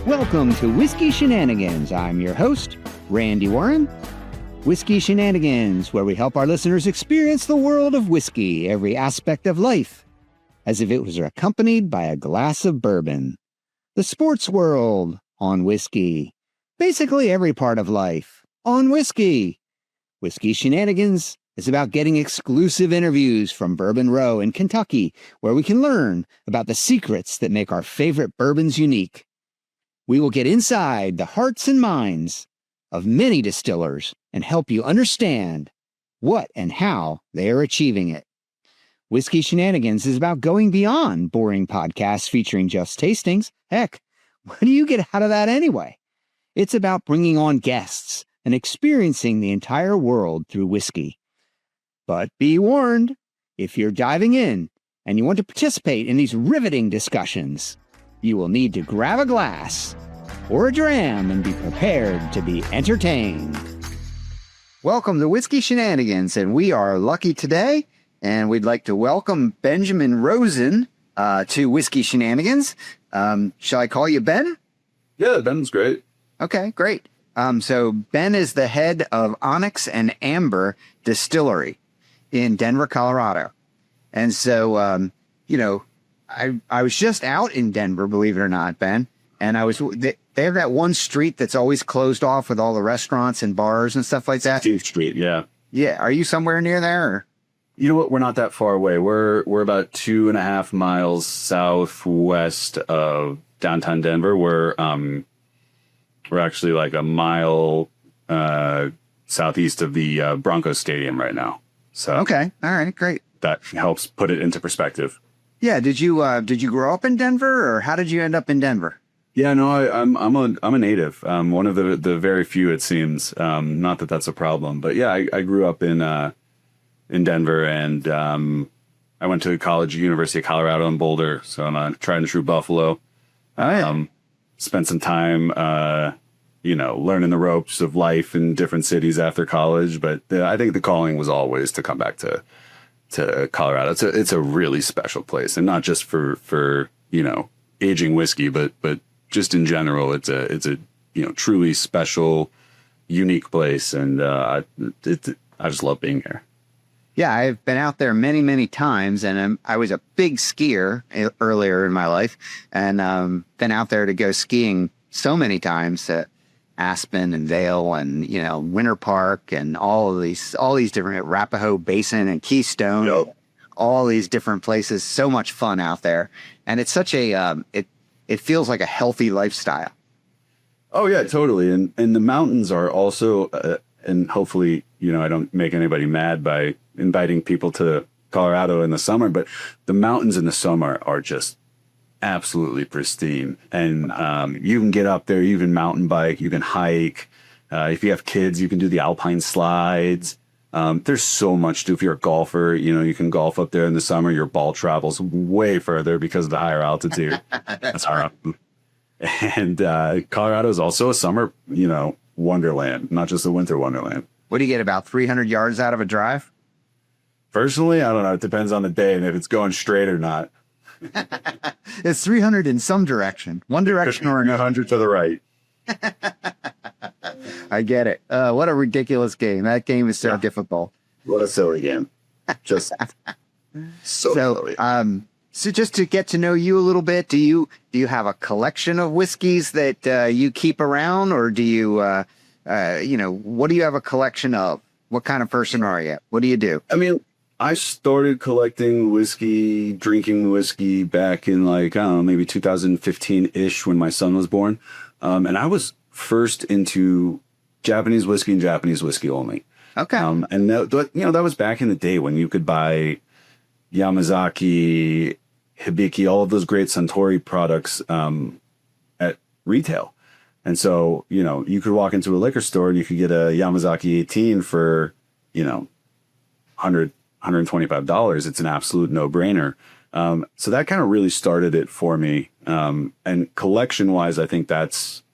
Welcome to Whiskey Shenanigans. I'm your host, Randy Warren. Whiskey Shenanigans, where we help our listeners experience the world of whiskey, every aspect of life, as if it was accompanied by a glass of bourbon. The sports world on whiskey. Basically every part of life on whiskey. Whiskey Shenanigans is about getting exclusive interviews from Bourbon Row in Kentucky, where we can learn about the secrets that make our favorite bourbons unique. We will get inside the hearts and minds of many distillers and help you understand what and how they are achieving it. Whiskey Shenanigans is about going beyond boring podcasts featuring just tastings. Heck, what do you get out of that anyway? It's about bringing on guests and experiencing the entire world through whiskey. But be warned, if you're diving in and you want to participate in these riveting discussions, you will need to grab a glass or a dram and be prepared to be entertained. Welcome to Whiskey Shenanigans, and we are lucky today, and we'd like to welcome Benjamin Rosen to Whiskey Shenanigans. Shall I call you Ben? Yeah, Ben's great. Okay, great. So Ben is the head of Onyx and Amber Distillery in Denver, Colorado. And so, I was just out in Denver, believe it or not, Ben, and they have that one street that's always closed off with all the restaurants and bars and stuff like that. 16th Street, yeah. Yeah, are you somewhere near there? Or? You know what? We're not that far away. We're about 2.5 miles southwest of downtown Denver. We're actually like a mile southeast of the Broncos Stadium right now. So okay, all right, great. That helps put it into perspective. Yeah, did you grow up in Denver, or how did you end up in Denver? Yeah, no, I'm a native. One of the very few, it seems. Not that that's a problem, but yeah, I grew up in Denver, and I went to college at University of Colorado in Boulder, so I'm a tried and true Buffalo. Oh yeah. Spent some time, learning the ropes of life in different cities after college, but I think the calling was always to come back to Colorado. It's a really special place, and not just for aging whiskey, but just in general. It's a truly special, unique place, and I just love being here. Yeah, I've been out there many, many times, and I was a big skier earlier in my life, and been out there to go skiing so many times at Aspen and Vail and Winter Park and all these different Arapahoe Basin and Keystone, yep. All these different places. So much fun out there, and it's such a it feels like a healthy lifestyle. Oh yeah, totally. And the mountains are also, and hopefully I don't make anybody mad by inviting people to Colorado in the summer, but the mountains in the summer are just absolutely pristine. And you can get up there, you can mountain bike, you can hike. If you have kids, you can do the alpine slides. There's so much to do. If you're a golfer, you can golf up there in the summer. Your ball travels way further because of the higher altitude. That's right. And Colorado is also a summer, wonderland, not just a winter wonderland. What do you get, about 300 yards out of a drive? Personally, I don't know. It depends on the day and if it's going straight or not. It's 300 in some direction, one direction or another. 100 to the right. I get it. What a ridiculous game. That game is so difficult. What a silly game. Just so silly. So just to get to know you a little bit, do you have a collection of whiskeys that you keep around, or do you, what do you have a collection of? What kind of person are you? What do you do? I mean, I started collecting whiskey, drinking whiskey back in maybe 2015-ish when my son was born. And I was first into Japanese whiskey and Japanese whiskey only. Okay. And that was back in the day when you could buy Yamazaki, Hibiki, all of those great Suntory products at retail. And so, you could walk into a liquor store and you could get a Yamazaki 18 for, $125. It's an absolute no-brainer. So that kind of really started it for me. And collection-wise, I think that's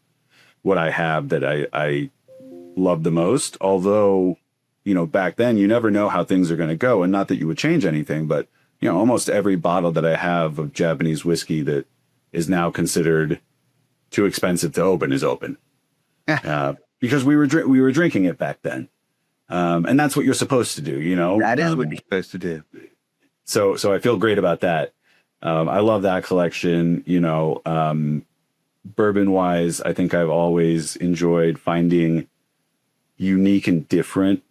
what I have that I love the most. Although, back then, you never know how things are going to go. And not that you would change anything, but, almost every bottle that I have of Japanese whiskey that is now considered too expensive to open is open. Because we were drinking it back then. And that's what you're supposed to do, you know? That is what you're supposed to do. So I feel great about that. I love that collection, you know. Bourbon wise, I think I've always enjoyed finding unique and different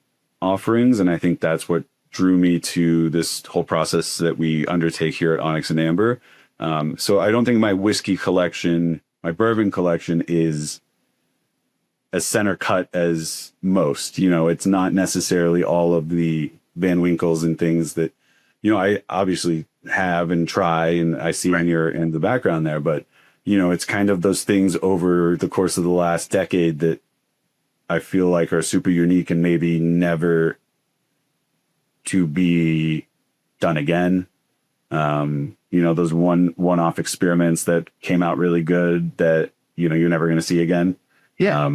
offerings. And I think that's what drew me to this whole process that we undertake here at Onyx and Amber. So I don't think my whiskey collection, my bourbon collection is as center cut as most. You know, it's not necessarily all of the Van Winkles and things that, you know, I obviously have and try, and I see in the background there, but you know, it's kind of those things over the course of the last decade that I feel like are super unique and maybe never to be done again. You know, those one-off experiments that came out really good that, you know, you're never going to see again. Yeah.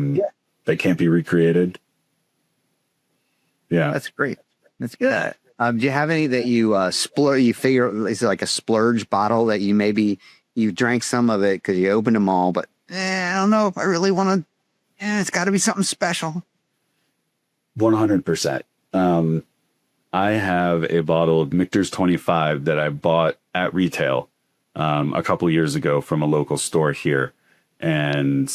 That can't be recreated. Yeah. That's great. That's good. Do you have any that you you figure is it like a splurge bottle that you maybe you drank some of it because you opened them all, but I don't know if I really want to. It's got to be something special. 100%. I have a bottle of Michter's 25 that I bought at retail a couple years ago from a local store here, and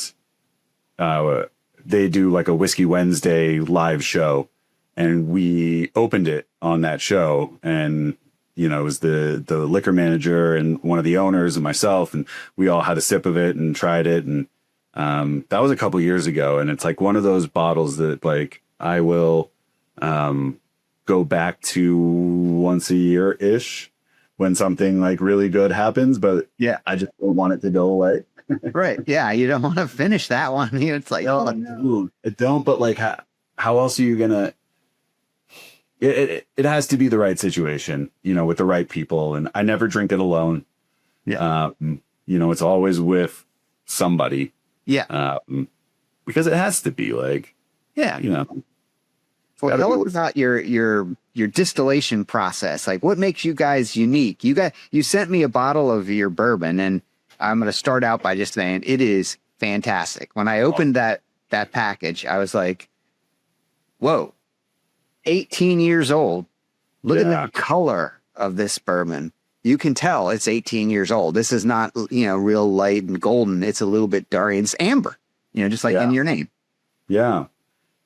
they do like a Whiskey Wednesday live show, and we opened it on that show, and you know, it was the liquor manager and one of the owners and myself, and we all had a sip of it and tried it. And that was a couple years ago. And it's like one of those bottles that like I will go back to once a year ish when something like really good happens. But yeah, I just don't want it to go away. Right. Yeah. You don't want to finish that one. It's like, oh, no. It don't, but like how else are you going to, it has to be the right situation, you know, with the right people. And I never drink it alone. Yeah. You know, it's always with somebody. Yeah. Because it has to be like, yeah. You know. Well, tell us about your distillation process. Like what makes you guys unique? You sent me a bottle of your bourbon, and I'm going to start out by just saying it is fantastic. When I opened that package, I was like, whoa. 18 years old. Look at the color of this bourbon. You can tell it's 18 years old. This is not, you know, real light and golden. It's a little bit dark. It's amber, you know, just like in your name. Yeah.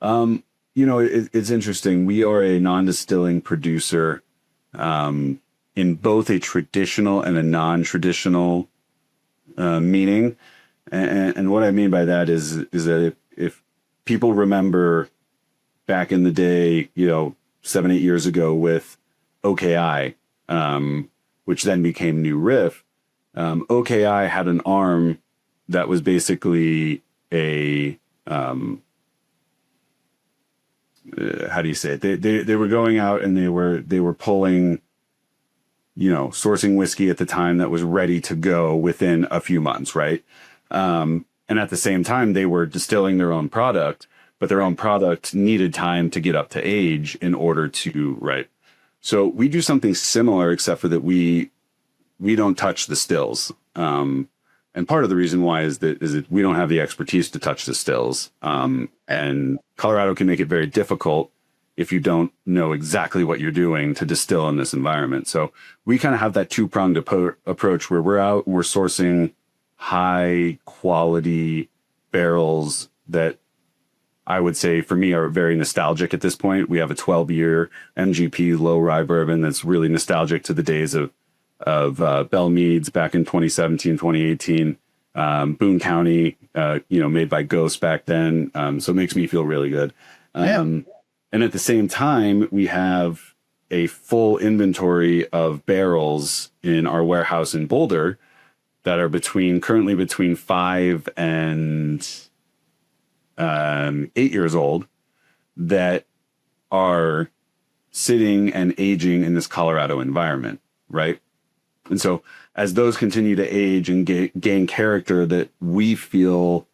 You know, it's interesting. We are a non-distilling producer in both a traditional and a non-traditional meaning. And what I mean by that is that if people remember back in the day, you know, 7-8 years ago with OKI, which then became New Riff, OKI had an arm that was basically a, how do you say it? They were going out and they were pulling, you know, sourcing whiskey at the time that was ready to go within a few months, right? And at the same time, they were distilling their own product, but their own product needed time to get up to age in order to, right? So we do something similar, except for that we don't touch the stills. And part of the reason why is that we don't have the expertise to touch the stills. And Colorado can make it very difficult if you don't know exactly what you're doing to distill in this environment. So we kind of have that two-pronged approach where we're sourcing high quality barrels that I would say for me are very nostalgic at this point. We have a 12-year MGP low rye bourbon that's really nostalgic to the days of Bell Meads back in 2017, 2018, Boone County, you know, made by Ghost back then. So it makes me feel really good. And at the same time, we have a full inventory of barrels in our warehouse in Boulder that are currently between 5 and 8 years old that are sitting and aging in this Colorado environment, right? And so as those continue to age and gain character that we feel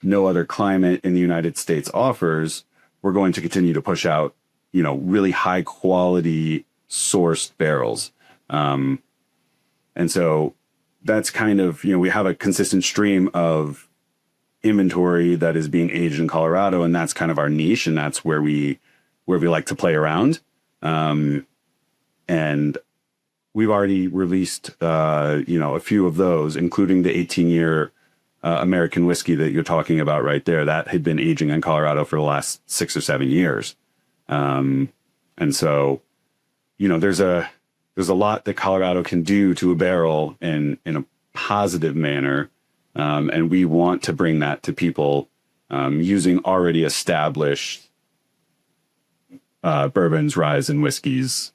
no other climate in the United States offers, we're going to continue to push out, you know, really high quality sourced barrels. And so that's kind of, we have a consistent stream of inventory that is being aged in Colorado, and that's kind of our niche, and that's where we like to play around. And we've already released, a few of those, including the 18-year American whiskey that you're talking about right there. That had been aging in Colorado for the last 6 or 7 years. And so, there's a lot that Colorado can do to a barrel in a positive manner. And we want to bring that to people using already established bourbons, ryes, and whiskeys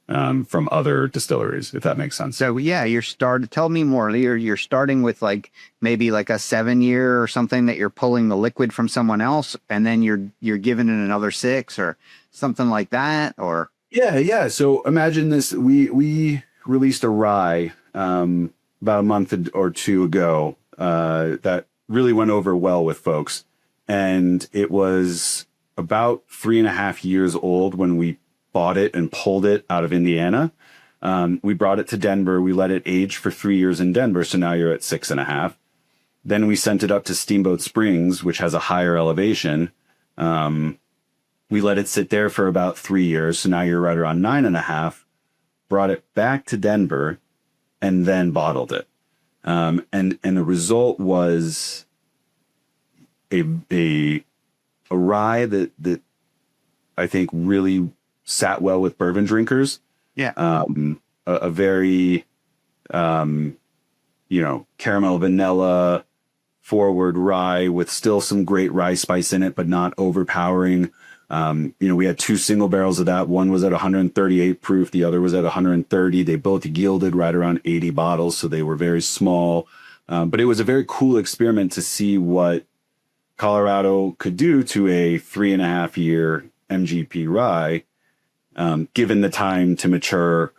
from other distilleries, if that makes sense. So yeah, tell me more. You're starting with maybe a 7-year or something that you're pulling the liquid from someone else, and then you're giving it another 6 or something like that, or yeah. So imagine this: we released a rye about a month or two ago that really went over well with folks, and it was about 3.5 years old when we bought it and pulled it out of Indiana. We brought it to Denver. We let it age for 3 years in Denver. So now you're at 6.5. Then we sent it up to Steamboat Springs, which has a higher elevation. We let it sit there for about 3 years. So now you're right around 9.5. Brought it back to Denver and then bottled it. And the result was a rye that I think really sat well with bourbon drinkers. Yeah. A very, caramel vanilla forward rye with still some great rye spice in it, but not overpowering. We had 2 single barrels of that. One was at 138 proof. The other was at 130. They both yielded right around 80 bottles. So they were very small. But it was a very cool experiment to see what Colorado could do to a 3.5-year MGP rye, given the time to mature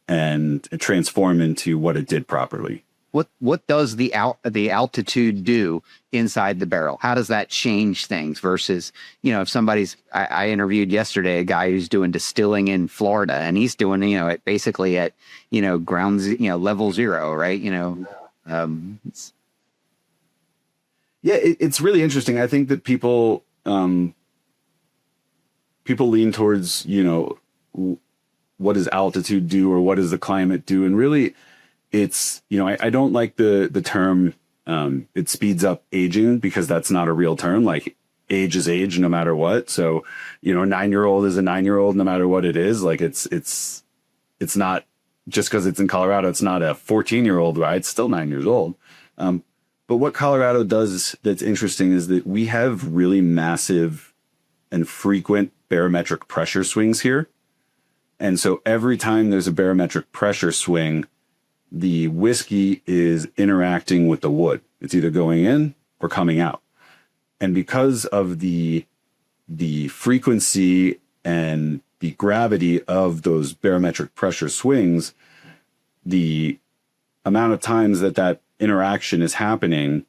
and transform into what it did properly. What does the altitude do inside the barrel? How does that change things versus, if I interviewed yesterday a guy who's doing distilling in Florida, and he's doing, it basically at, ground, level 0, right? It's really interesting. I think that people lean towards, what does altitude do, or what does the climate do? And really, it's, I don't like the term, it speeds up aging, because that's not a real term. Like, age is age no matter what. So, a 9-year-old is a 9-year-old no matter what it is. Like, it's not just because it's in Colorado, it's not a 14-year-old, right? It's still 9 years old. But what Colorado does that's interesting is that we have really massive and frequent barometric pressure swings here. And so every time there's a barometric pressure swing, the whiskey is interacting with the wood. It's either going in or coming out. And because of the frequency and the gravity of those barometric pressure swings, the amount of times that interaction is happening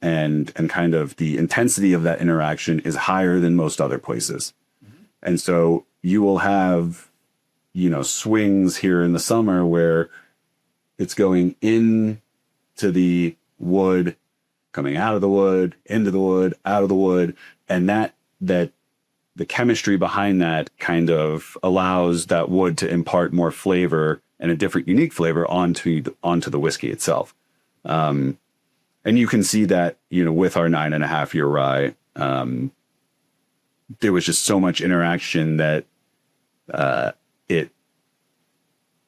and kind of the intensity of that interaction is higher than most other places. Mm-hmm. And so you will have, swings here in the summer where it's going in to the wood, coming out of the wood, into the wood, out of the wood. And that the chemistry behind that kind of allows that wood to impart more flavor and a different, unique flavor onto the whiskey itself. And you can see that, with our 9.5-year rye, there was just so much interaction that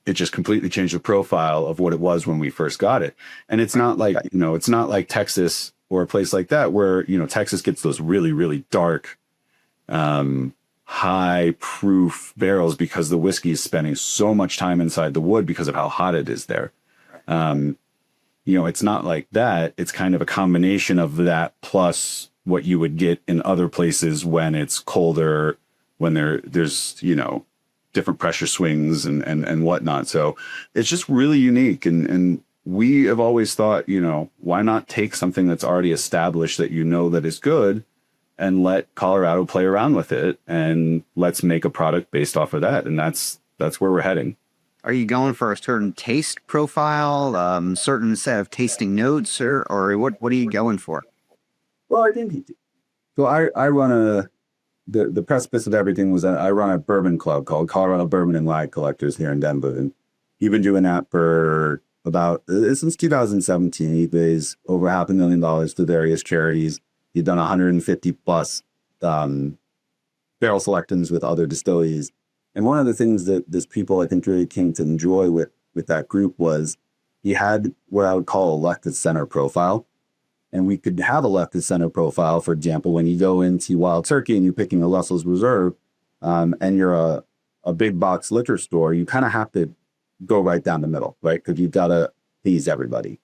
it just completely changed the profile of what it was when we first got it. And it's not like, it's not like Texas or a place like that where, Texas gets those really, really dark, high proof barrels because the whiskey is spending so much time inside the wood because of how hot it is there. It's not like that. It's kind of a combination of that plus what you would get in other places when it's colder, when there's, different pressure swings and whatnot. So it's just really unique. And we have always thought, why not take something that's already established that that is good and let Colorado play around with it, and let's make a product based off of that. And that's where we're heading. Are you going for a certain taste profile, certain set of tasting notes, or what are you going for? Well, I think so. I run the precipice of everything was that I run a bourbon club called Colorado Bourbon and Rye Collectors here in Denver, and you've been doing that for about since 2017. He raised over $500,000 to various charities. You've done 150 plus barrel selections with other distilleries. And one of the things that this people I think really came to enjoy with that group was he had what I would call a left of center profile. And we could have a left of center profile, for example, when you go into Wild Turkey and you're picking a Russell's Reserve, and you're a big box liquor store, you kind of have to go right down the middle, right? Because you've got to please everybody.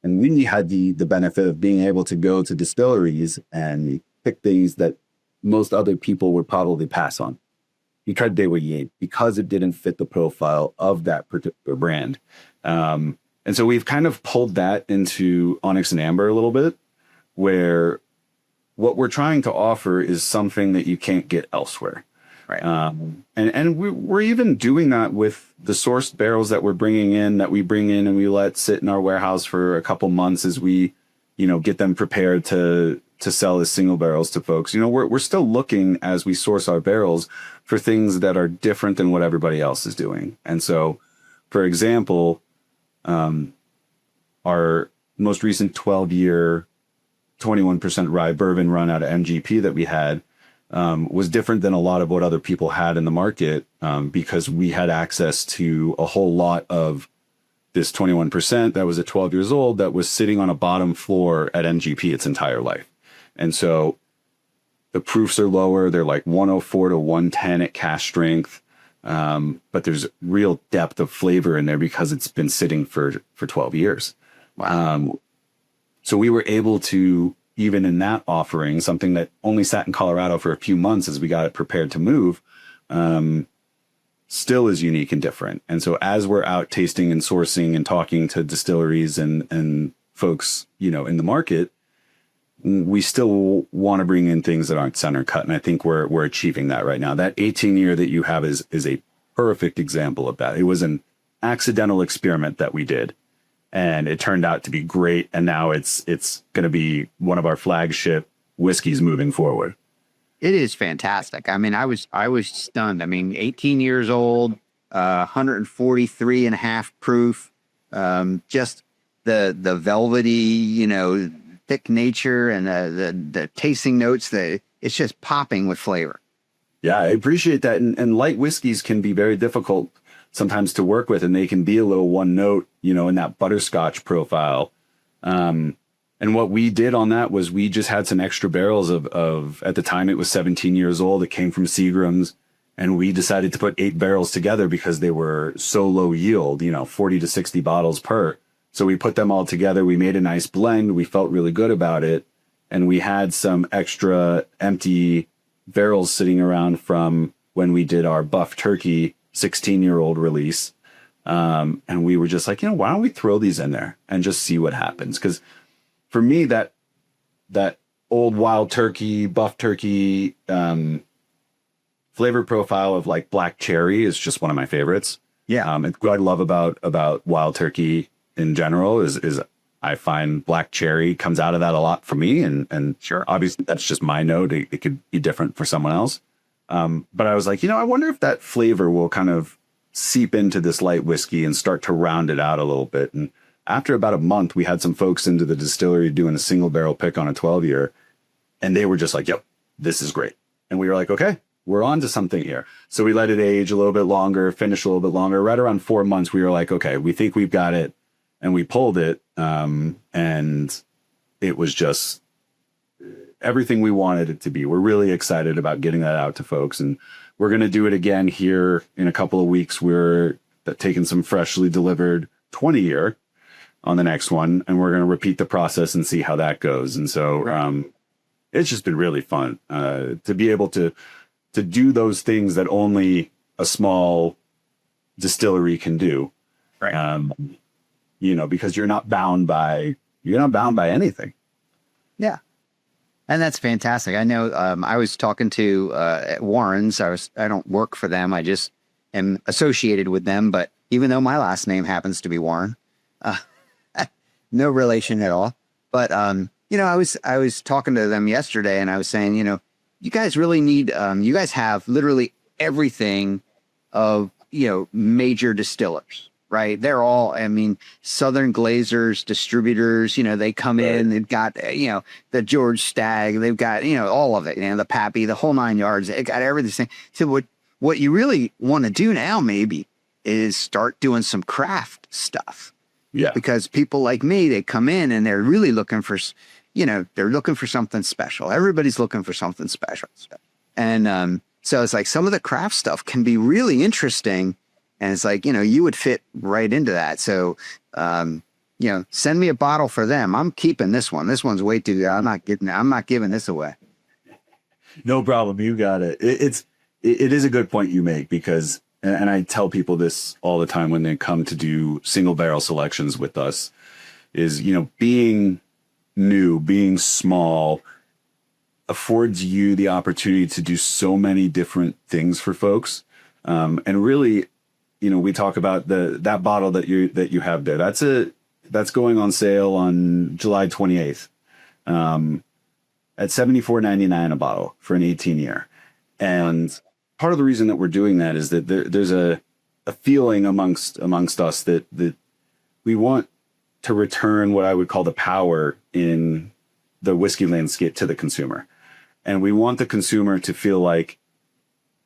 And we had the benefit of being able to go to distilleries and pick things that most other people would probably pass on. You tried to do what you ate because it didn't fit the profile of that particular brand. And so we've kind of pulled that into Onyx and Amber a little bit, where what we're trying to offer is something that you can't get elsewhere. Right. And we're even doing that with the sourced barrels that we're bringing in, that we bring in and we let sit in our warehouse for a couple months as we, get them prepared to sell as single barrels to folks. We're still looking as we source our barrels for things that are different than what everybody else is doing. And so, for example, our most recent 12-year 21% rye bourbon run out of MGP that we had was different than a lot of what other people had in the market, because we had access to a whole lot of this 21% that was at 12 years old that was sitting on a bottom floor at MGP its entire life. And so the proofs are lower. They're like 104 to 110 at cask strength. But there's real depth of flavor in there because it's been sitting for 12 years. Wow. So we were able to, even in that offering, something that only sat in Colorado for a few months as we got it prepared to move, still is unique and different. And so as we're out tasting and sourcing and talking to distilleries and folks, in the market, we still want to bring in things that aren't center cut. And I think we're achieving that right now. That 18-year that you have is a perfect example of that. It was an accidental experiment that we did, and it turned out to be great. And now it's going to be one of our flagship whiskeys moving forward. It is fantastic. I mean, I was stunned. I mean, 18 years old, 143 and a half proof, just the velvety, thick nature and the tasting notes, it's just popping with flavor. Yeah, I appreciate that. And light whiskeys can be very difficult sometimes to work with, and they can be a little one note, in that butterscotch profile. And what we did on that was we just had some extra barrels of at the time it was 17 years old. It came from Seagram's, and we decided to put 8 barrels together because they were so low yield, 40 to 60 bottles per. So we put them all together. We made a nice blend. We felt really good about it. And we had some extra empty barrels sitting around from when we did our Buff Turkey 16-year-old release. And we were just like, why don't we throw these in there and just see what happens? Because for me, that old Wild Turkey, Buff Turkey flavor profile of like black cherry is just one of my favorites. Yeah. And what I love about Wild Turkey in general is I find black cherry comes out of that a lot for me. And Sure. Obviously that's just my note. It could be different for someone else. But I was like, I wonder if that flavor will kind of seep into this light whiskey and start to round it out a little bit. And after about a month, we had some folks into the distillery doing a single barrel pick on a 12-year, and they were just like, yep, this is great. And we were like, okay, we're on to something here. So we let it age a little bit longer, finish a little bit longer. Right around 4 months, we were like, okay, we think we've got it. And we pulled it. And it was just everything we wanted it to be. We're really excited about getting that out to folks. And we're going to do it again here in a couple of weeks. We're taking some freshly delivered 20-year on the next one, and we're going to repeat the process and see how that goes. And so it's just been really fun to be able to do those things that only a small distillery can do. Right. Because you're not bound by anything. Yeah. And that's fantastic. I know I was talking to Warren's. I don't work for them. I just am associated with them, but even though my last name happens to be Warren. Uh, no relation at all. But, I was talking to them yesterday and I was saying, you guys really need, you guys have literally everything of, major distillers, right? They're all, Southern Glazers, distributors, they come in, they've got, the George Stagg, they've got, all of it, the Pappy, the whole 9 yards, they got everything. So what you really want to do now maybe is start doing some craft stuff. Yeah. Because people like me, they come in and they're really looking for, they're looking for something special. Everybody's looking for something special. And so it's like some of the craft stuff can be really interesting. And it's like, you would fit right into that. So, send me a bottle for them. I'm keeping this one. This one's way too good. I'm not giving this away. No problem. You got it. It is a good point you make because, and I tell people this all the time when they come to do single barrel selections with us, is, being new, being small affords you the opportunity to do so many different things for folks. And really, we talk about that bottle that you have there. That's going on sale on July 28th, at $74.99 a bottle for an 18-year. And part of the reason that we're doing that is that there's a feeling amongst us that we want to return what I would call the power in the whiskey landscape to the consumer. And we want the consumer to feel like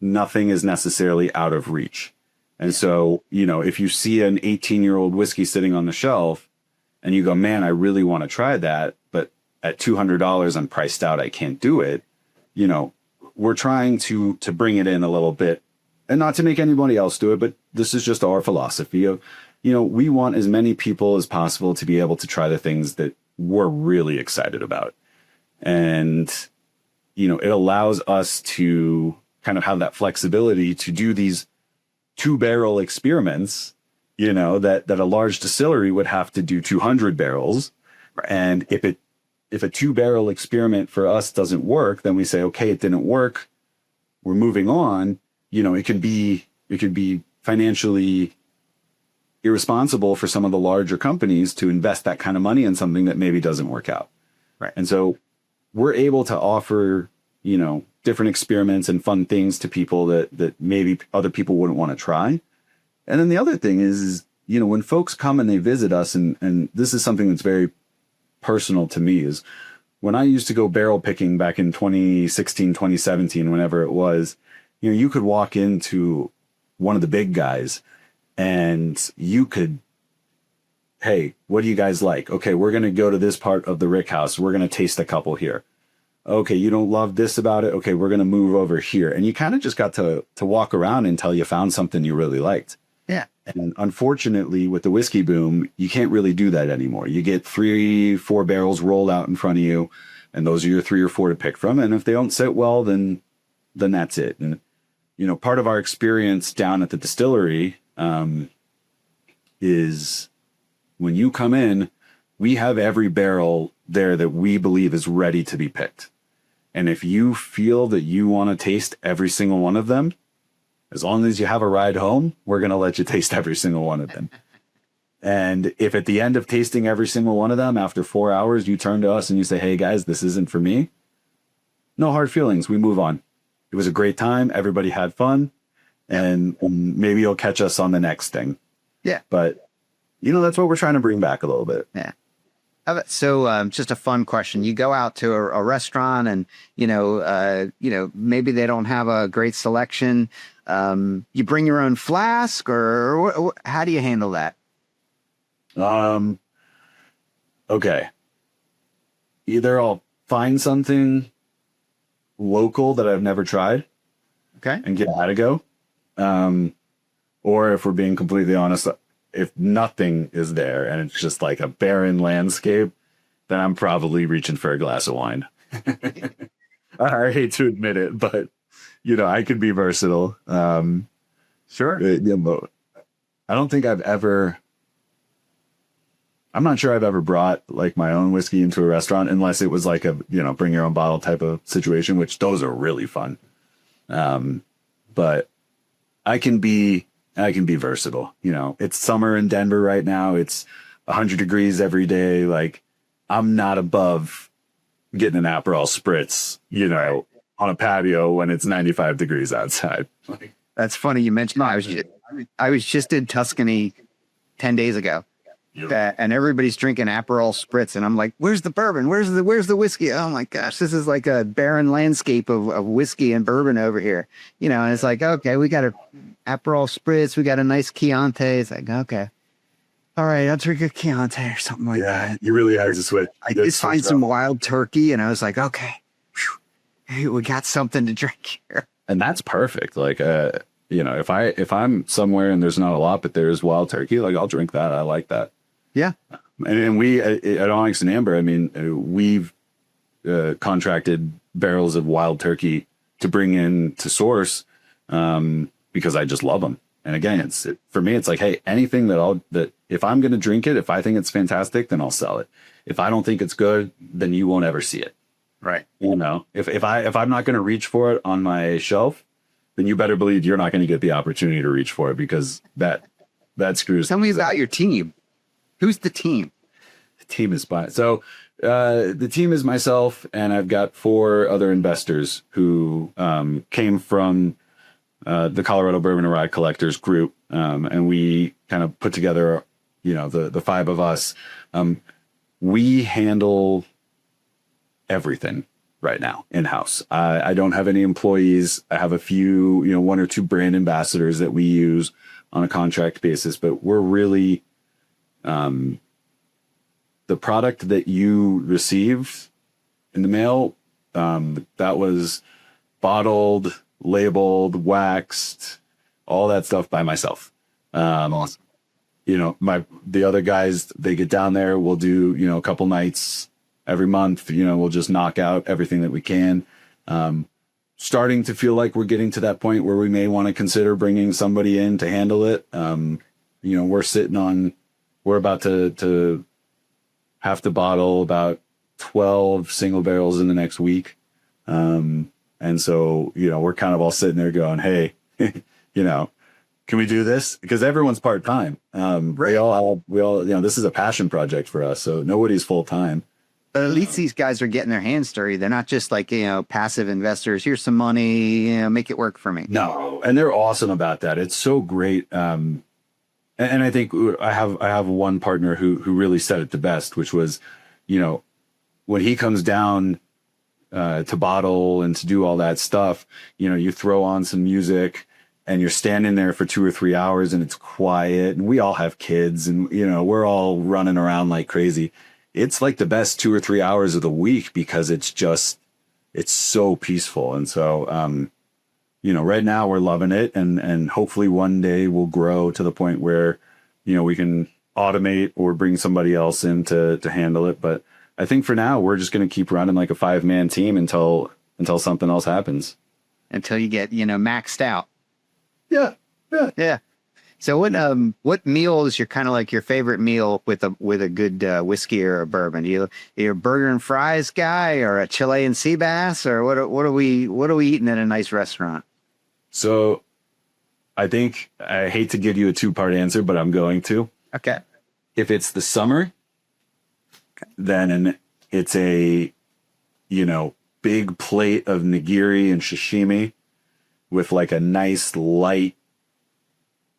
nothing is necessarily out of reach. And so, if you see an 18-year-old whiskey sitting on the shelf and you go, man, I really want to try that, but at $200, I'm priced out, I can't do it. We're trying to bring it in a little bit, and not to make anybody else do it, but this is just our philosophy of, we want as many people as possible to be able to try the things that we're really excited about. And, it allows us to kind of have that flexibility to do these 2-barrel experiments, that a large distillery would have to do 200 barrels. And if a 2-barrel experiment for us doesn't work, then we say, okay, it didn't work. We're moving on. It could be financially irresponsible for some of the larger companies to invest that kind of money in something that maybe doesn't work out. Right. And so we're able to offer, different experiments and fun things to people that maybe other people wouldn't want to try. And then the other thing is, when folks come and they visit us, and this is something that's very personal to me, is when I used to go barrel picking back in 2016, 2017, whenever it was, you could walk into one of the big guys and you could, hey, what do you guys like? Okay, we're going to go to this part of the rick house. We're going to taste a couple here. Okay, you don't love this about it. Okay, we're going to move over here. And you kind of just got to walk around until you found something you really liked. Yeah. And unfortunately, with the whiskey boom, you can't really do that anymore. You get 3-4 barrels rolled out in front of you, and those are your 3 or 4 to pick from. And if they don't sit well, then that's it. And, part of our experience down at the distillery is when you come in, we have every barrel there that we believe is ready to be picked. And if you feel that you want to taste every single one of them, as long as you have a ride home, we're going to let you taste every single one of them. And if at the end of tasting every single one of them, after 4 hours, you turn to us and you say, hey guys, this isn't for me, no hard feelings. We move on. It was a great time. Everybody had fun. And maybe you'll catch us on the next thing. Yeah. But, that's what we're trying to bring back a little bit. Yeah. So just a fun question. You go out to a restaurant and, maybe they don't have a great selection. You bring your own flask, or how do you handle that? Okay. Either I'll find something local that I've never tried. Okay. And give that a go. Or if we're being completely honest, if nothing is there and it's just like a barren landscape, then I'm probably reaching for a glass of wine. I hate to admit it, but I could be versatile. Sure. I don't think I'm not sure I've ever brought like my own whiskey into a restaurant unless it was like a, bring your own bottle type of situation, which those are really fun. But I can be I can be versatile. You know, it's summer in Denver right now. It's 100 degrees every day. Like, I'm not above getting an Aperol spritz, you know, on a patio when it's 95 degrees outside. That's funny you mentioned. I was just in Tuscany 10 days ago. And everybody's drinking Aperol spritz, and I'm like, "Where's the bourbon? Where's the whiskey?" Oh my gosh, this is like a barren landscape of whiskey and bourbon over here, you know. And it's like, okay, we got a Aperol spritz, we got a nice Chianti. It's like, okay, all right, I'll drink a Chianti or something like that. You really have to switch. I just find some wild turkey, and I was like, okay, hey, we got something to drink here, and that's perfect. Like, you know, if I'm somewhere and there's not a lot, but there's wild turkey, like I'll drink that. I like that. Yeah. And we at Onyx and Amber, I mean, we've contracted barrels of wild turkey to bring in to source because I just love them. And again, for me, it's like, hey, anything that if I'm going to drink it, if I think it's fantastic, then I'll sell it. If I don't think it's good, then you won't ever see it. Right. You know, if I'm not going to reach for it on my shelf, then you better believe you're not going to get the opportunity to reach for it, because that screws. Tell me about your team. Who's the team? The team is so the team is myself, and I've got 4 other investors who came from the Colorado Bourbon and Rye Collectors group, and we kind of put together, you know, the 5 of us. We handle everything right now in-house. I don't have any employees. I have a few, you know, 1 or 2 brand ambassadors that we use on a contract basis, but we're really the product that you received in the mail, that was bottled, labeled, waxed, all that stuff by myself. Awesome. You know, the other guys, they get down there, we'll do, you know, a couple nights every month, you know, we'll just knock out everything that we can. Starting to feel like we're getting to that point where we may want to consider bringing somebody in to handle it. You know, we're about to have to bottle about 12 single barrels in the next week. And so, you know, we're kind of all sitting there going, hey, you know, can we do this? Because everyone's part-time. We all, you know, this is a passion project for us. So nobody's full-time. But at least these guys are getting their hands dirty. They're not just like, you know, passive investors. Here's some money, you know, make it work for me. No. And they're awesome about that. It's so great. And I think I have one partner who really said it the best, which was, you know, when he comes down to bottle and to do all that stuff, you know, you throw on some music and you're standing there for 2 or 3 hours and it's quiet, and we all have kids and, you know, we're all running around like crazy. It's like the best 2 or 3 hours of the week because it's so peaceful. And so, you know, right now we're loving it, and hopefully one day we'll grow to the point where, you know, we can automate or bring somebody else in to handle it. But I think for now we're just going to keep running like a 5-man team until something else happens. Until you get, you know, maxed out. Yeah. So what meal is your kind of like your favorite meal with a good whiskey or a bourbon? Are you a burger and fries guy, or a Chilean sea bass, or what are we eating at a nice restaurant? So I think I hate to give you a 2-part answer, but I'm going to. Okay. If it's the summer, then it's a, you know, big plate of nigiri and sashimi with like a nice light,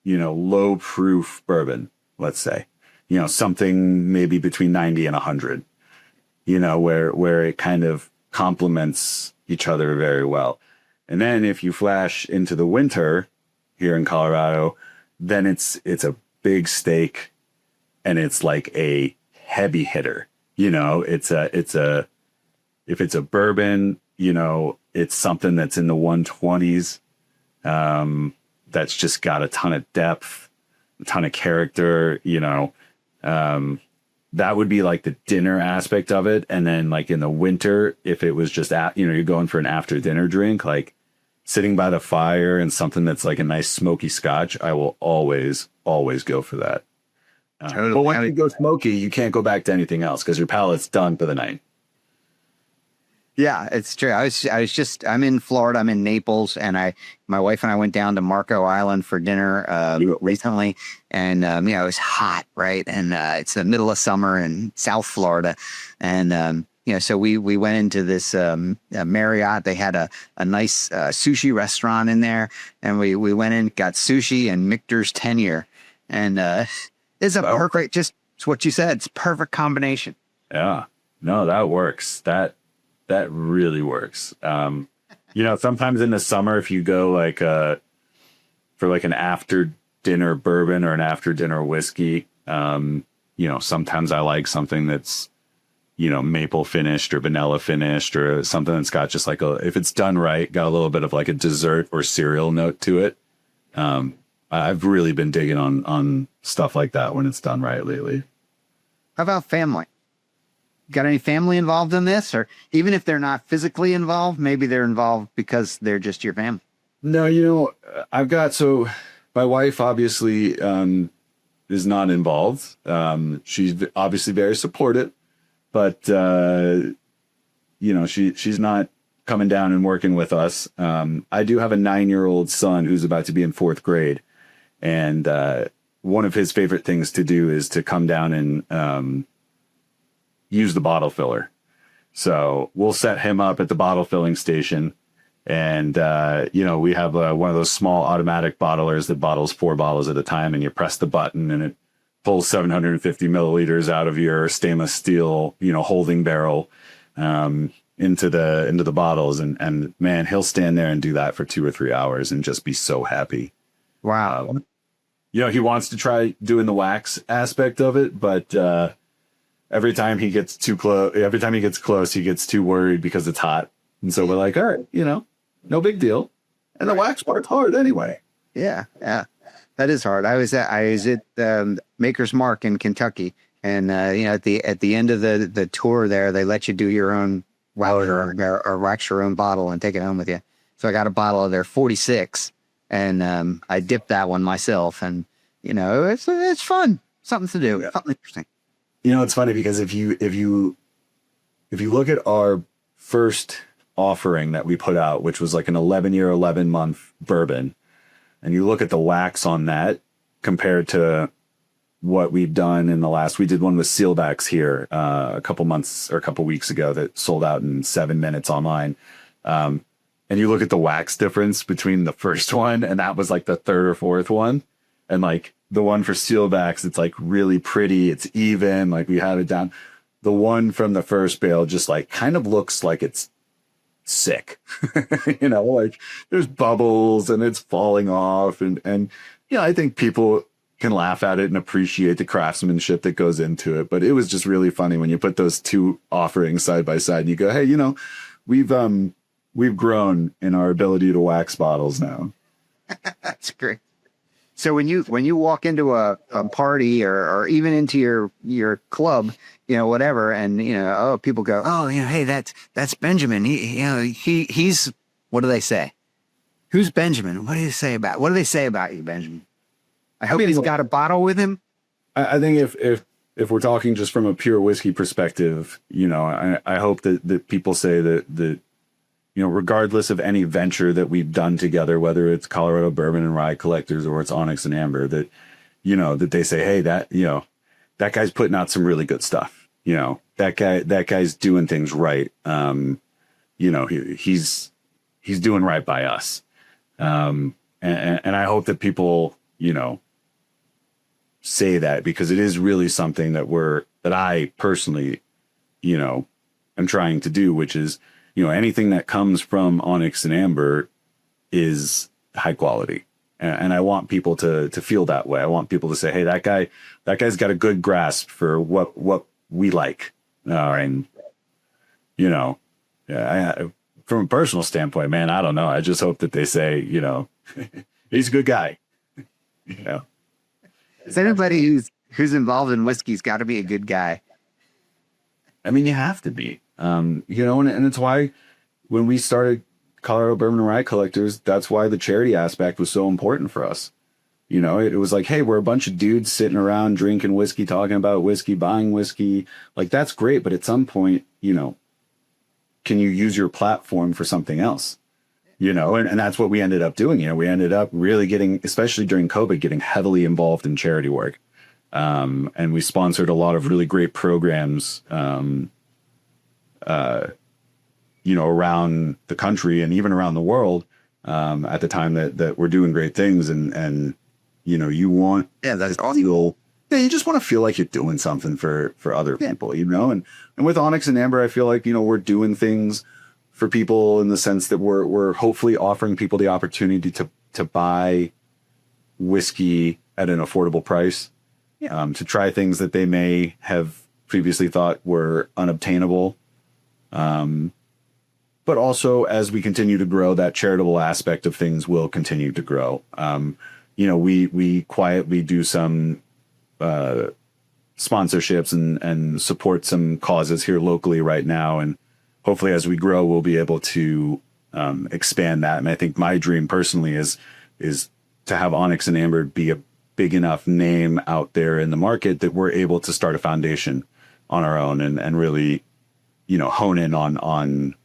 you know, low proof bourbon, let's say, you know, something maybe between 90 and 100, you know, where it kind of complements each other very well. And then if you flash into the winter here in Colorado, then it's a big steak, and it's like a heavy hitter, you know, if it's a bourbon, you know, it's something that's in the 120s. That's just got a ton of depth, a ton of character, you know. That would be like the dinner aspect of it. And then like in the winter, if it was just, you know, you're going for an after dinner drink, like sitting by the fire and something that's like a nice smoky scotch, I will always go for that. Totally. But when you go smoky, you can't go back to anything else because your palate's done for the night. Yeah, it's true. I'm in Florida. I'm in Naples, and my wife and I went down to Marco Island for dinner recently, and you know, it was hot, right? And it's the middle of summer in South Florida, and you know, so we went into this Marriott. They had a nice sushi restaurant in there, and we went in, got sushi and Michter's tenure, and it's a perfect, just it's what you said. It's a perfect combination. Yeah, no, that works. That really works. You know, sometimes in the summer, if you go like for like an after dinner bourbon or an after dinner whiskey, you know, sometimes I like something that's, you know, maple finished or vanilla finished or something that's got just like if it's done right, got a little bit of like a dessert or cereal note to it. I've really been digging on stuff like that when it's done right lately. How about family? Got any family involved in this? Or even if they're not physically involved, maybe they're involved because they're just your family. No, you know, so my wife obviously is not involved. She's obviously very supportive, but you know, she's not coming down and working with us. I do have a 9-year-old son who's about to be in 4th grade, and one of his favorite things to do is to come down and use the bottle filler. So we'll set him up at the bottle filling station. And, you know, we have one of those small automatic bottlers that bottles 4 bottles at a time, and you press the button and it pulls 750 milliliters out of your stainless steel, you know, holding barrel, into the bottles. And man, he'll stand there and do that for 2 or 3 hours and just be so happy. Wow. You know, he wants to try doing the wax aspect of it, but, every time he gets close, he gits too worried because it's hot. And so we're like, all right, you know, no big deal. And the wax part's hard anyway. Yeah, yeah, that is hard. I was at Maker's Mark in Kentucky, and you know, at the end of the tour there, they let you do your own wax or wax your own bottle and take it home with you. So I got a bottle of their 46, and I dipped that one myself, and you know, it's fun, something to do, something interesting. You know, it's funny because if you look at our first offering that we put out, which was like an 11-year, 11-month bourbon, and you look at the wax on that compared to what we've done in we did one with sealbacks here a couple weeks ago that sold out in 7 minutes online. And you look at the wax difference between the first one and that was like the 3rd or 4th one, and like the one for sealbacks, it's like really pretty. It's even, like we had it down. The one from the first bale just like kind of looks like it's sick, you know, like there's bubbles and it's falling off. And, you know, I think people can laugh at it and appreciate the craftsmanship that goes into it. But it was just really funny when you put those 2 offerings side by side and you go, hey, you know, we've grown in our ability to wax bottles now. That's great. So when you walk into a party or even into your club, you know, whatever, and you know, oh, people go, oh, you know, hey, that's Benjamin. He's what do they say? Who's Benjamin? What do they say about you, Benjamin? I hope he's got a bottle with him. I think if we're talking just from a pure whiskey perspective, you know, I hope that people say that you know, regardless of any venture that we've done together, whether it's Colorado Bourbon and Rye Collectors or it's Onyx and Amber, that, you know, that they say, hey, that, you know, that guy's putting out some really good stuff. You know, that guy's doing things right. You know, he's doing right by us. And I hope that people, you know, say that, because it is really something that I personally, you know, am trying to do, which is, you know, anything that comes from Onyx and Amber is high quality. And I want people to feel that way. I want people to say, hey, that guy's got a good grasp for what we like. And, you know, from a personal standpoint, man, I don't know. I just hope that they say, you know, he's a good guy. You know, is anybody who's involved in whiskey's got to be a good guy. I mean, you have to be. You know, and it's why when we started Colorado Bourbon and Rye Collectors, that's why the charity aspect was so important for us. You know, it was like, hey, we're a bunch of dudes sitting around drinking whiskey, talking about whiskey, buying whiskey. Like, that's great. But at some point, you know, can you use your platform for something else? And that's what we ended up doing. We ended up really getting, especially during COVID, getting heavily involved in charity work. And we sponsored a lot of really great programs, around the country and even around the world, at the time that we're doing great things. And you want, that's all you just want to feel like you're doing something for other people, and with Onyx and Amber, I feel like, we're doing things for people in the sense that we're hopefully offering people the opportunity to buy whiskey at an affordable price, to try things that they may have previously thought were unobtainable. But also, as we continue to grow, that charitable aspect of things will continue to grow. We quietly do some sponsorships and support some causes here locally right now. And hopefully as we grow, we'll be able to expand that. And I think my dream personally is to have Onyx and Amber be a big enough name out there in the market that we're able to start a foundation on our own and really, hone in on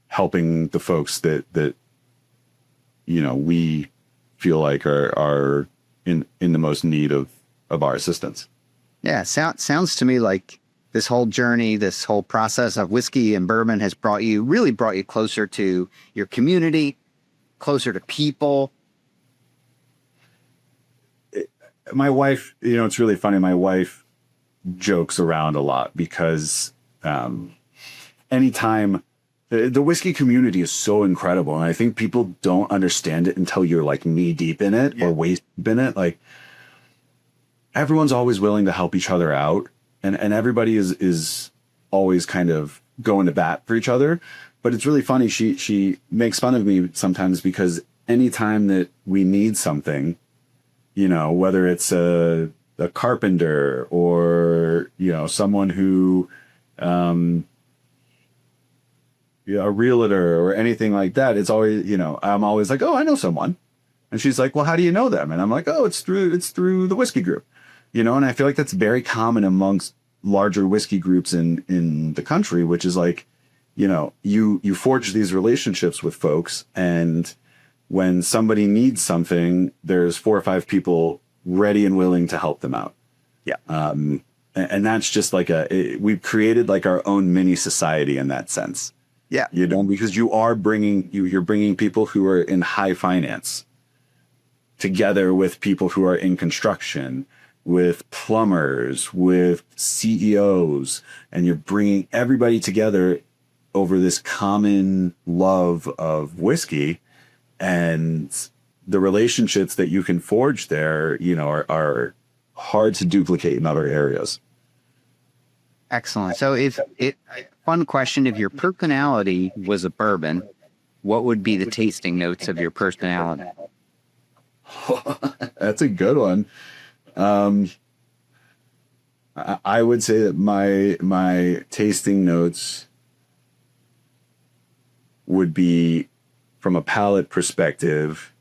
helping the folks that we feel like are in the most need of our assistance. Yeah, sounds to me like this whole journey, this whole process of whiskey and bourbon has really brought you closer to your community, closer to people. My wife, it's really funny. My wife jokes around a lot because anytime the whiskey community is so incredible. And I think people don't understand it until you're like knee deep in it or waist deep in it. Like everyone's always willing to help each other out. And everybody is always kind of going to bat for each other. But it's really funny. She makes fun of me sometimes because anytime that we need something, whether it's a carpenter or, someone who, a realtor or anything like that, it's always, I'm always like, oh, I know someone. And she's like, well, how do you know them? And I'm like, oh, it's through the whiskey group, and I feel like that's very common amongst larger whiskey groups in the country, which is like, you forge these relationships with folks. And when somebody needs something, there's 4 or 5 people ready and willing to help them out. Yeah. And that's just like we've created like our own mini society in that sense. Yeah. Because you're bringing people who are in high finance together with people who are in construction, with plumbers, with CEOs, and you're bringing everybody together over this common love of whiskey. And the relationships that you can forge there, are hard to duplicate in other areas. Excellent. So fun question, if your personality was a bourbon, what would be the tasting notes of your personality? That's a good one. I would say that my tasting notes would be, from a palate perspective,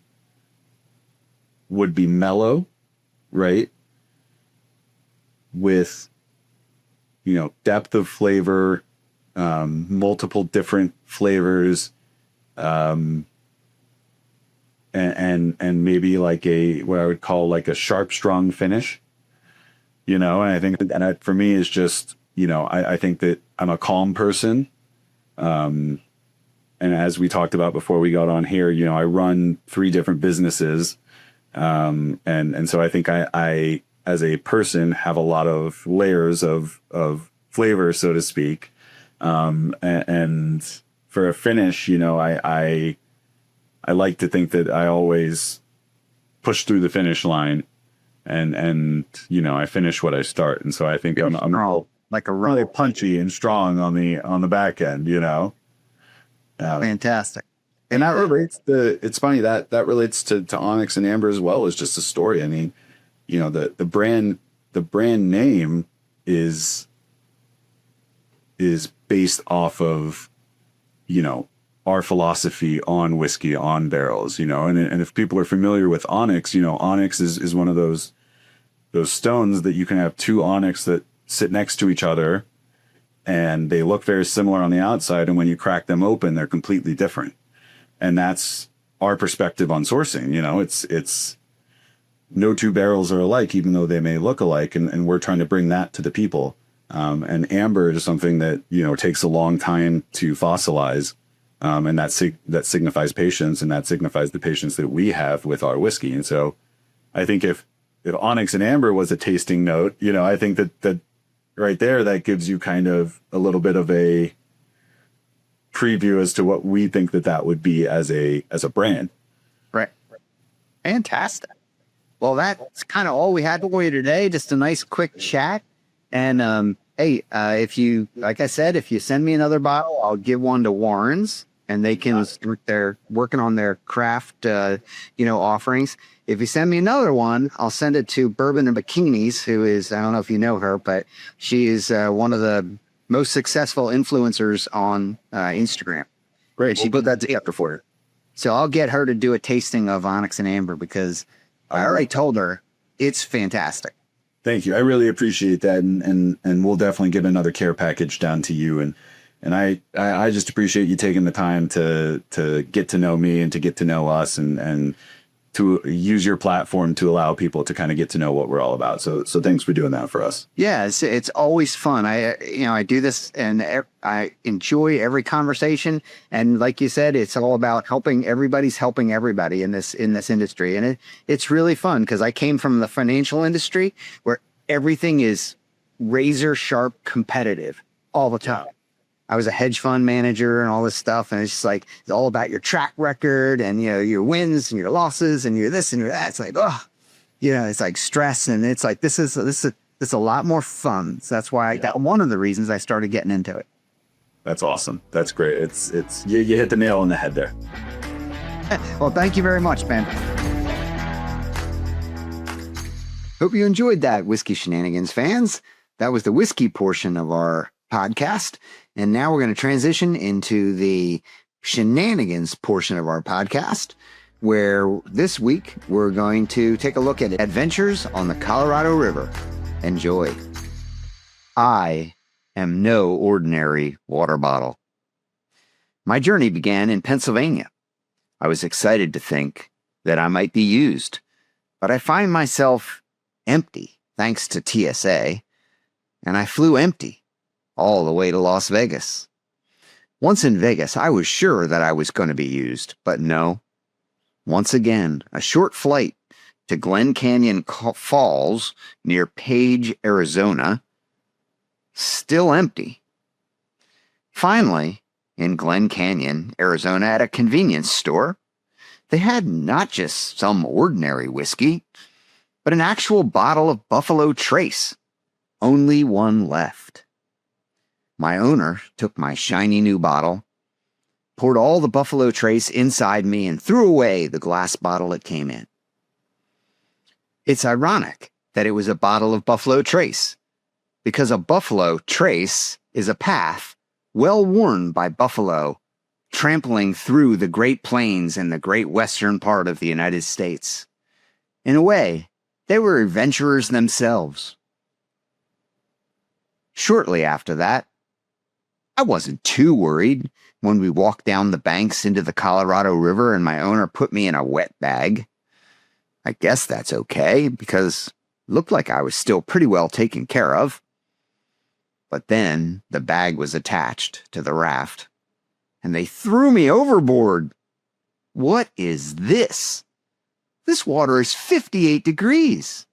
would be mellow, right? With, depth of flavor, multiple different flavors, and maybe like what I would call like a sharp, strong finish, and I think for me is just, I think that I'm a calm person. And as we talked about before we got on here, I run 3 different businesses. And so I think I, as a person, have a lot of layers of flavor, so to speak. And for a finish, I like to think that I always push through the finish line and I finish what I start. And so I think I'm like a really punchy and strong on the back end, Fantastic. And that relates it's funny that relates to Onyx and Amber as well as just a story. I mean, the brand name is based off of, our philosophy on whiskey, on barrels, and if people are familiar with Onyx, Onyx is one of those stones that you can have 2 onyx that sit next to each other, and they look very similar on the outside. And when you crack them open, they're completely different. And that's our perspective on sourcing. You know, it's no two barrels are alike, even though they may look alike. And we're trying to bring that to the people. And amber is something that, you know, takes a long time to fossilize. And that signifies patience, and that signifies the patience that we have with our whiskey. And so I think if onyx and amber was a tasting note, you know, I think that right there, that gives you kind of a little bit of a preview as to what we think that would be as a brand. Right. Fantastic. Well, that's kind of all we had for you today. Just a nice quick chat. And hey, if you, like I said, if you send me another bottle, I'll give one to Warren's, and they can, they're working on their craft, offerings. If you send me another one, I'll send it to Bourbon and Bikinis, who is, I don't know if you know her, but she is one of the most successful influencers on Instagram. Great. She put that together for you. So I'll get her to do a tasting of Onyx and Amber, because I already told her it's fantastic. Thank you. I really appreciate that. And we'll definitely get another care package down to you. And I just appreciate you taking the time to get to know me and to get to know us, and to use your platform to allow people to kind of get to know what we're all about. So thanks for doing that for us. Yeah, it's always fun. I do this, and I enjoy every conversation. And like you said, it's all about helping. Everybody's helping everybody in this industry, and it's really fun, because I came from the financial industry where everything is razor sharp competitive all the time. I was a hedge fund manager and all this stuff. And it's just like, it's all about your track record and, you know, your wins and your losses and your this and your that. It's like, it's like stress. And it's like, this is a lot more fun. So that's why that one of the reasons I started getting into it. That's awesome. That's great. It's you hit the nail on the head there. Well, thank you very much, Ben. Hope you enjoyed that, Whiskey Shenanigans fans. That was the whiskey portion of our podcast. And now we're going to transition into the shenanigans portion of our podcast, where this week we're going to take a look at adventures on the Colorado River. Enjoy. I am no ordinary water bottle. My journey began in Pennsylvania. I was excited to think that I might be used, but I find myself empty thanks to TSA, and I flew empty all the way to Las Vegas. Once in Vegas, I was sure that I was going to be used, but no. Once again, a short flight to Glen Canyon Falls near Page, Arizona, still empty. Finally, in Glen Canyon, Arizona, at a convenience store, they had not just some ordinary whiskey, but an actual bottle of Buffalo Trace. Only one left. My owner took my shiny new bottle, poured all the Buffalo Trace inside me, and threw away the glass bottle it came in. It's ironic that it was a bottle of Buffalo Trace, because a Buffalo Trace is a path well worn by buffalo trampling through the Great Plains and the great western part of the United States. In a way, they were adventurers themselves. Shortly after that, I wasn't too worried when we walked down the banks into the Colorado River and my owner put me in a wet bag. I guess that's okay, because it looked like I was still pretty well taken care of. But then the bag was attached to the raft, and they threw me overboard. What is this? This water is 58 degrees.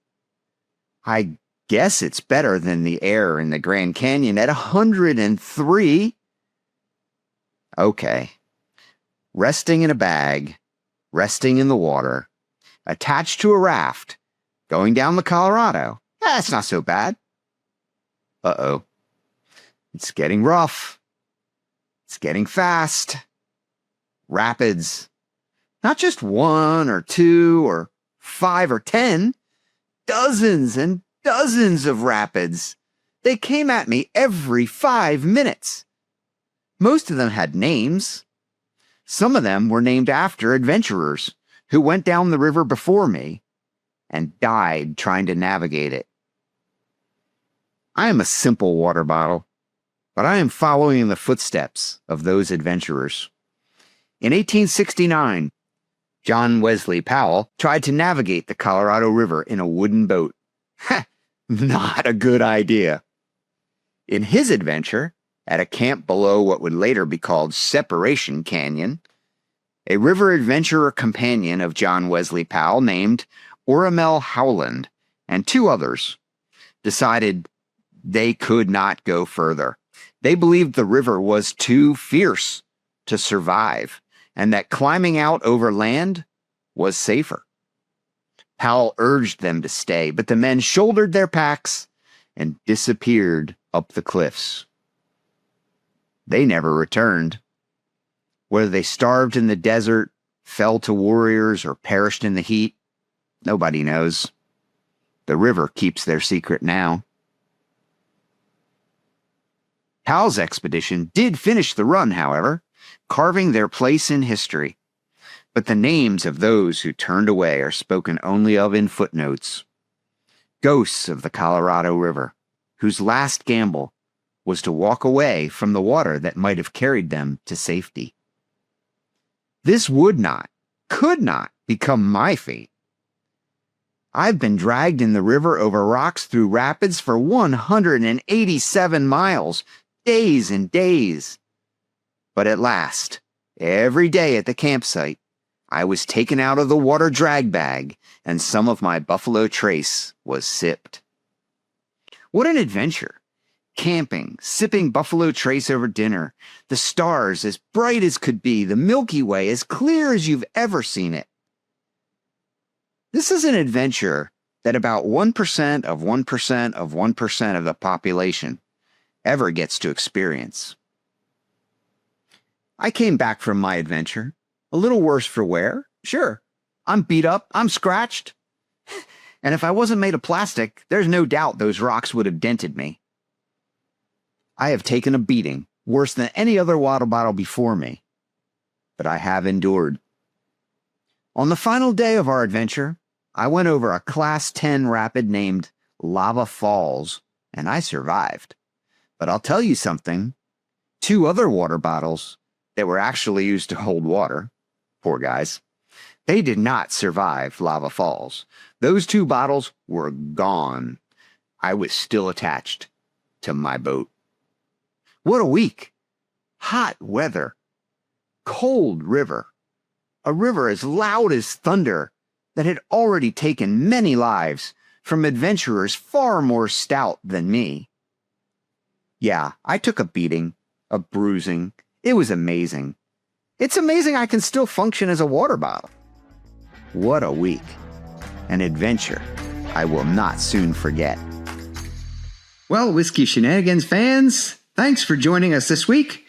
I guess it's better than the air in the Grand Canyon at 103. Okay. Resting in a bag, resting in the water, attached to a raft, going down the Colorado. That's not so bad. Uh-oh. It's getting rough. It's getting fast. Rapids. Not just 1 or 2 or 5 or 10. Dozens and dozens of rapids. They came at me every 5 minutes. Most of them had names. Some of them were named after adventurers who went down the river before me and died trying to navigate it. I am a simple water bottle. but I am following in the footsteps of those adventurers. In 1869, John Wesley Powell tried to navigate the Colorado River in a wooden boat. Not a good idea. In his adventure, at a camp below what would later be called Separation Canyon, a river adventurer companion of John Wesley Powell named Oramel Howland and two others decided they could not go further. They believed the river was too fierce to survive and that climbing out over land was safer. Powell urged them to stay, but the men shouldered their packs and disappeared up the cliffs. They never returned. Whether they starved in the desert, fell to warriors, or perished in the heat, nobody knows. The river keeps their secret now. Powell's expedition did finish the run, however, carving their place in history. But the names of those who turned away are spoken only of in footnotes. Ghosts of the Colorado River, whose last gamble was to walk away from the water that might have carried them to safety. This would not, could not become my fate. I've been dragged in the river over rocks through rapids for 187 miles, days and days. But at last, every day at the campsite, I was taken out of the water drag bag and some of my buffalo trace was sipped. What an adventure! Camping, sipping buffalo trace over dinner, the stars as bright as could be, the Milky Way as clear as you've ever seen it. This is an adventure that about 1% of 1% of 1% of the population ever gets to experience. I came back from my adventure, a little worse for wear. Sure, I'm beat up, I'm scratched. And if I wasn't made of plastic, there's no doubt those rocks would have dented me. I have taken a beating, worse than any other water bottle before me, but I have endured. On the final day of our adventure, I went over a Class 10 rapid named Lava Falls, and I survived. But I'll tell you something, 2 other water bottles that were actually used to hold water, poor guys, they did not survive Lava Falls. Those 2 bottles were gone. I was still attached to my boat. What a week! Hot weather, cold river, a river as loud as thunder that had already taken many lives from adventurers far more stout than me. Yeah, I took a beating, a bruising. It was amazing. It's amazing I can still function as a water bottle. What a week. An adventure I will not soon forget. Well, Whiskey Shenanigans fans, thanks for joining us this week.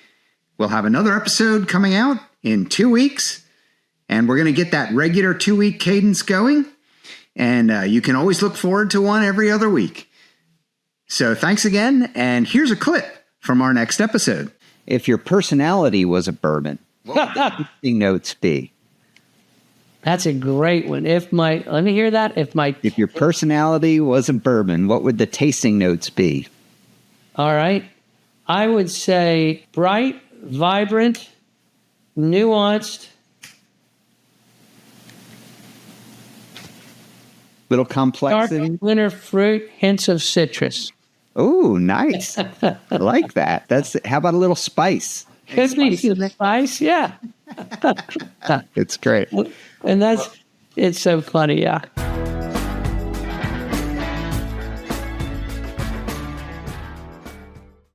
We'll have another episode coming out in 2 weeks, and we're going to get that regular 2-week cadence going, and you can always look forward to one every other week. So thanks again, and here's a clip from our next episode. If your personality was a bourbon, what would the tasting notes be? That's a great one. Let me hear that. If your personality was a bourbon, what would the tasting notes be? All right. I would say bright, vibrant, nuanced. Little complexity. Dark winter fruit, hints of citrus. Oh, nice. I like that. How about a little spice? Could be spice, yeah. It's great. And it's so funny, yeah.